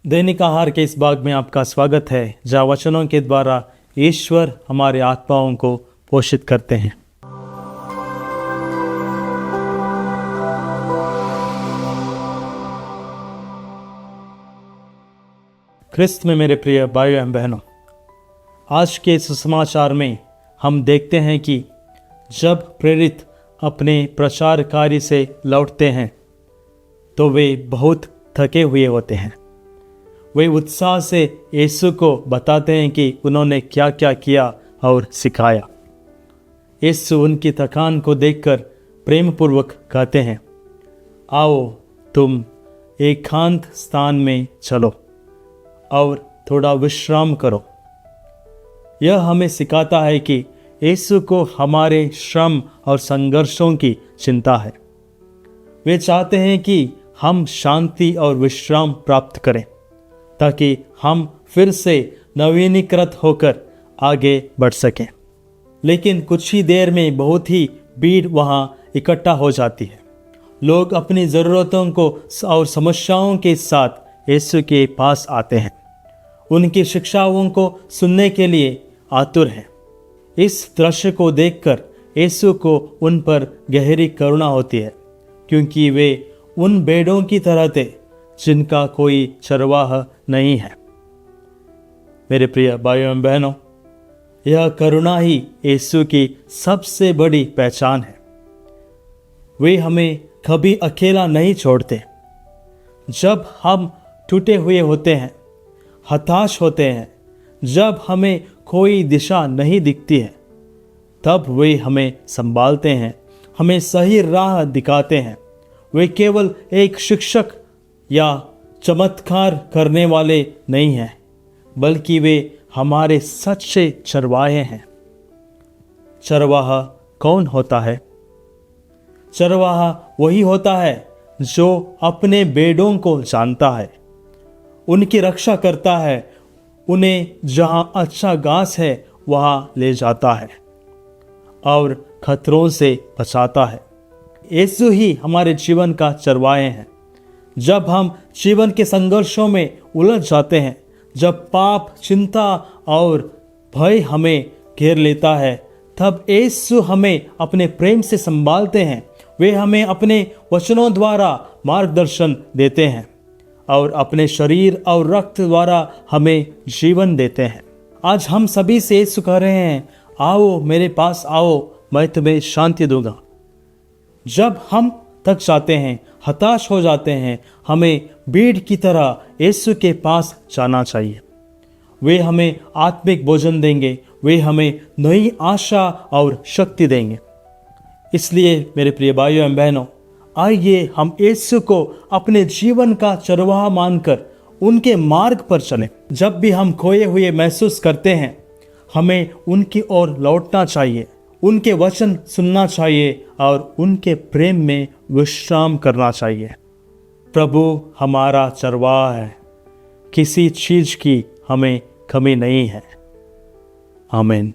दैनिक आहार के इस भाग में आपका स्वागत है, जहाँ वचनों के द्वारा ईश्वर हमारे आत्माओं को पोषित करते हैं। ख्रिस्त में मेरे प्रिय भाइयों एवं बहनों, आज के सुसमाचार में हम देखते हैं कि जब प्रेरित अपने प्रचार कार्य से लौटते हैं तो वे बहुत थके हुए होते हैं। वे उत्साह से यीशु को बताते हैं कि उन्होंने क्या क्या किया और सिखाया। यीशु उनकी थकान को देखकर प्रेमपूर्वक कहते हैं, आओ तुम एकांत स्थान में चलो और थोड़ा विश्राम करो। यह हमें सिखाता है कि यीशु को हमारे श्रम और संघर्षों की चिंता है। वे चाहते हैं कि हम शांति और विश्राम प्राप्त करें ताकि हम फिर से नवीनीकृत होकर आगे बढ़ सकें। लेकिन कुछ ही देर में बहुत ही भीड़ वहाँ इकट्ठा हो जाती है। लोग अपनी ज़रूरतों को और समस्याओं के साथ यीशु के पास आते हैं, उनकी शिक्षाओं को सुनने के लिए आतुर हैं। इस दृश्य को देखकर यीशु को उन पर गहरी करुणा होती है, क्योंकि वे उन भेड़ों की तरह थे जिनका कोई चरवाह नहीं है। मेरे प्रिय भाइयों एवं बहनों, यह करुणा ही यीशु की सबसे बड़ी पहचान है। वे हमें कभी अकेला नहीं छोड़ते। जब हम टूटे हुए होते हैं, हताश होते हैं, जब हमें कोई दिशा नहीं दिखती है, तब वे हमें संभालते हैं, हमें सही राह दिखाते हैं। वे केवल एक शिक्षक या चमत्कार करने वाले नहीं हैं, बल्कि वे हमारे सच्चे चरवाहे हैं। चरवाहा कौन होता है? चरवाहा वही होता है जो अपने भेड़ों को जानता है, उनकी रक्षा करता है, उन्हें जहां अच्छा घास है वहां ले जाता है और खतरों से बचाता है। यीशु ही हमारे जीवन का चरवाहे हैं। जब हम जीवन के संघर्षों में उलझ जाते हैं, जब पाप, चिंता और भय हमें घेर लेता है, तब यीशु हमें अपने प्रेम से संभालते हैं। वे हमें अपने वचनों द्वारा मार्गदर्शन देते हैं और अपने शरीर और रक्त द्वारा हमें जीवन देते हैं। आज हम सभी से यीशु कह रहे हैं, आओ मेरे पास आओ, मैं तुम्हें शांति दूंगा। जब हम थक जाते हैं, हताश हो जाते हैं, हमें भीड़ की तरह यीशु के पास जाना चाहिए। वे हमें आत्मिक भोजन देंगे, वे हमें नई आशा और शक्ति देंगे। इसलिए मेरे प्रिय भाइयों एवं बहनों, आइए हम यीशु को अपने जीवन का चरवाहा मानकर उनके मार्ग पर चलें। जब भी हम खोए हुए महसूस करते हैं, हमें उनकी ओर लौटना चाहिए, उनके वचन सुनना चाहिए और उनके प्रेम में विश्राम करना चाहिए। प्रभु हमारा चरवाहा है, किसी चीज की हमें कमी नहीं है। आमीन।